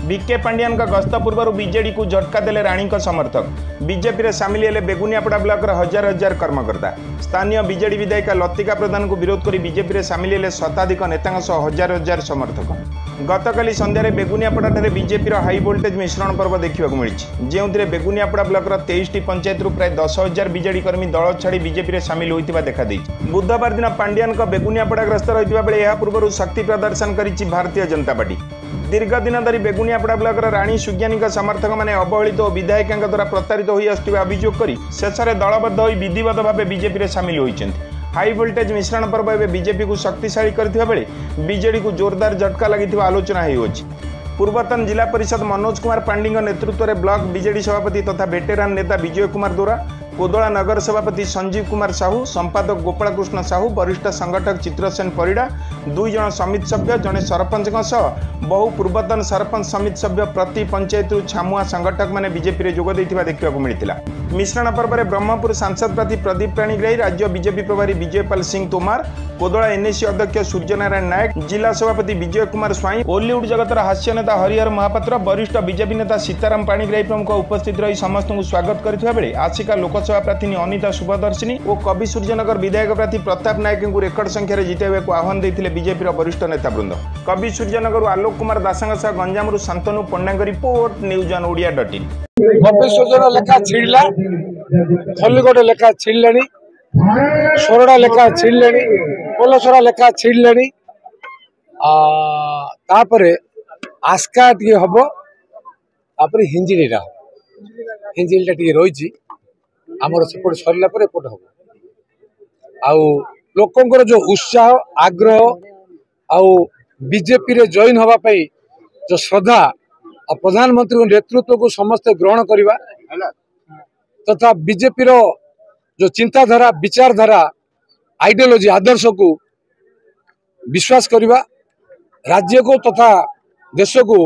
BK Pandian का गस्त पूर्व बीजेडी को झटका देले राणी समर्थक। बीजेपी रे सामिल हेले बेगुनियापड़ा ब्लॉक हजार हजार कर्मकर्ता। स्थानीय बीजेडी विधायिका लतिका प्रधान को विरोध कर बीजेपी रे सामिल हेले शताधिक नेता सह हजार हजार समर्थक। गतकाली संध्यारे बेगुनियापड़ा बीजेपी हाई वोल्टेज मिश्रण पर्व देखा मिली, जो बेगुनियापड़ा ब्लॉक 23 पंचायत प्राय 10,000 बीजेडी कर्मी दल छाड़ी बीजेपी रे सामिल होता देखा। बुधवार दिन पांडियान बेगुनियापड़ा ग्रस्त रही बेले यह पूर्व शक्ति प्रदर्शन करिछि भारतीय जनता पार्टी। दीर्घ दिन धरी बेगुनियापड़ा ब्लॉक राणी सुज्ञानी समर्थक मैंने अवहेलित और विधायिका द्वारा प्रतारित हो अभियोग कर शेष में दलबद्ध हो विधिवत भाव बीजेपी रे सामिल होइछन्ति। हाई वोल्टेज मिश्रण पर्व एवं बीजेपी को शक्तिशाली करथिबा बेले बीजेडी को जोरदार झटका लगी आलोचना होइछि। पूर्वतन जिला परिषद मनोज कुमार पांडी नेतृत्व में ब्लॉक बीजेडी सभापति तथा वेटेरान नेता विजय कुमार दोरा, कोदला नगर सभापति संजीव कुमार साहू, संपादक गोपाल कृष्ण साहू, वरिष्ठ संगठक चित्रसेन परिड़ा, 2 जन समिति सभ्य, जड़े सरपंच बहु पूर्वतन सरपंच समिति सभ्य प्रति पंचायत छामुआ संगठक मैंने बीजेपी में जोग देखा मिलता। मिश्रण पर्व में ब्रह्मपुर सांसद प्रार्थी प्रदीप पाणिग्राही, राज्य बीजेपी प्रभारी विजयपाल सिंह तोमार, कोदला एनएससी अध्यक्ष सूर्यनारायण नायक, जिला सभापति विजय कुमार स्वाई, ओलीउड जगतर हास्य नेता हरिहर महापात्र, वरिष्ठ बीजेपी नेता सीताराम पाणिग्राही प्रमुख उपस्थित रही समस्त स्वागत करथिबा बेले आसिका लोकसभा प्रार्थी अनिता शुभदर्शिनी और कवि सूर्यनगर विधायक प्रार्थी प्रताप नायक को रेकर्ड संख्यार जिताइबा आह्वान देते बीजेपी वरिष्ठ नेता वृंद। कवि सूर्यनगर आलोक कुमार दासंग सह गंजाम शांतनु पंडा रिपोर्ट newsonOdia.in। कवि सूर्यन लेखा छिड़ला, खल्लीगोटे लेखा छिड़ले, सोरड़ा लेखा छिड़ले, पोलसरा लेखा छिड़ले, आस्का टी हम हिंजिड़ा हिंजिलटा टी रही आमर सेपट सरला एपट हम आउ लोकंर जो उत्साह आग्रह आउ बीजेपी रे जॉइन होगापाई जो श्रद्धा और प्रधानमंत्री नेतृत्व को समस्ते ग्रहण करवा तथा बीजेपी रो जो चिंताधारा विचारधारा आइडियोलॉजी आदर्श को विश्वास करवा राज्य को तथा देश को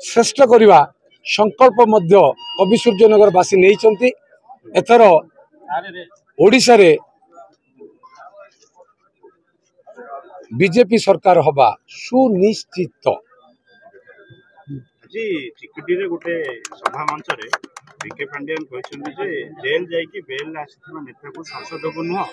श्रेष्ठ करवा संकल्प मध्य कवि सूर्यनगर बासी नहीं। एथर ओडिशा रे बीजेपी सरकार हवा सुनिश्चित। चिकिटी रे गोटे सभा मंच रे बीके पांडियन कहछन जे जेल जाई कि बेल आसीथिबा नेता को संसद को नुह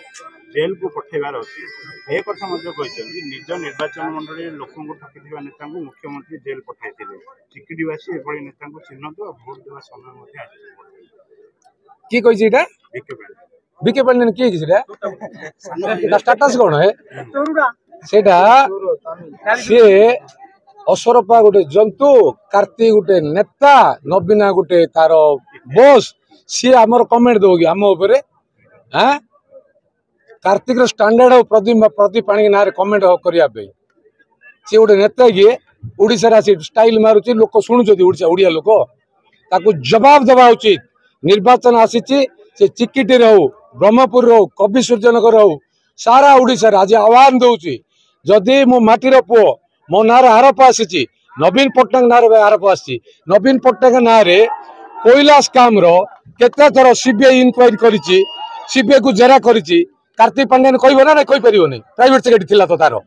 जेल को पठेबार अछि। ए कथा मध्ये कहछन कि निज निर्वाचन मंडली लोकन को ठकिथिबा नेता को मुख्यमंत्री जेल पठाइथिले। चिकिटी वासी एभଳି नेता को चिन्हत भोट देवा समय मध्ये आछि। की कहि जेटा बीके पांडियन की किछरा स्टेटस कोन है सेटा से असरपा गोटे जंतु, कार्तिक गोटे नेता, नवीना गोटे तार बॉस, सी आमर कमेंट दोगी आम उपरे हाँ कार्तिक स्टैंडर्ड प्रदीप पाणी ना कमेंट करने सी गोटे नेता किए ओडिशा स्टाइल मारुची लोक शुणुच्च ओडिया लोक ताकू जवाब देवा उचित। निर्वाचन आसी चिकिटी हो ब्रह्मपुर हो कवि सूर्यनगर हो सारा ओडिशा आज आह्वान दौची जदि मो माटीर पुओ मो नार आरोप आसी नवीन पट्टनायक नार आरोप आसी नवीन पट्टनायक ना कोयला स्काम रो केते थर सीबीआई इनक्वारी करिछि सीबीआई को जेरा करिछि कार्तिक पांड्यान कहबो ना कहि परिबो नै प्राइवेट सेक्रेटरी थिला तो तारो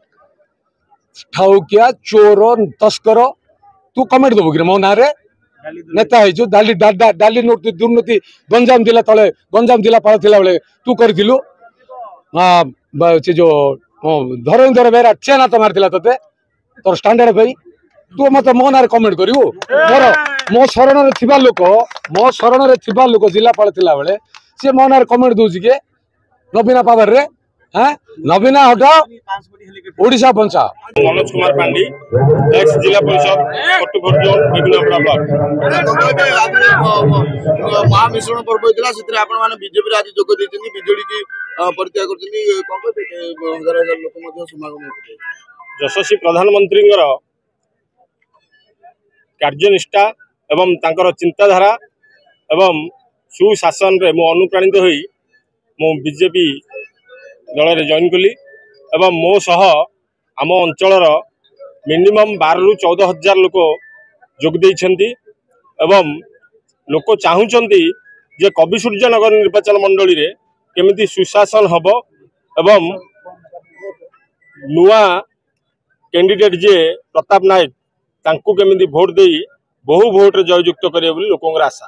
ठाउकिया चोर तस्कर तू कमेंट दबो कि मो नारे नेता है जो डाली डाली नोट दुर्नीति गंजाम जिला तले गंजाम जिला पाल थिला बेले तू करथिलु से जो धरेन्द्र बेरा चेना तो मारथिला तते तोर स्टैंडर्ड भाई तू मत मो ना कमेंट करू मोर मो शरण लोक जिलापाल थिला बेले सी मो ना कमेंट दउछि के नवीना पावर रे हां नवीना हटाओ ओडिशा बंचाओ। मनोज कुमार पांडी एक्स जिला परिषद कोटपुर जोन बेगुनियापड़ा ब्लॉक महामिश्रण पर्व होता से आपण मैंने बीजेपी आज जोग देती बीजेडी की परित्याग कर लोक समागम यशस्वी प्रधानमंत्री कार्यनिष्ठा एवं तांकर चिंताधारा एवं सुशासन रे मु अनुप्राणित होई मु बीजेपी दल रे जॉइन कली एवं मो सह आम अंचल मिनिमम 12 ରୁ 14,000 लोक जोग देइछन्ति एवं लोक चाहूचंती जे कवि सूर्यनगर निर्वाचन मंडली रे केमिति सुशासन हबो एवं नुआ कैंडिडेट जे प्रताप नायक तांकु केमिति भोट देई बहु भोट जययुक्त करिए बोली लोकंर आशा।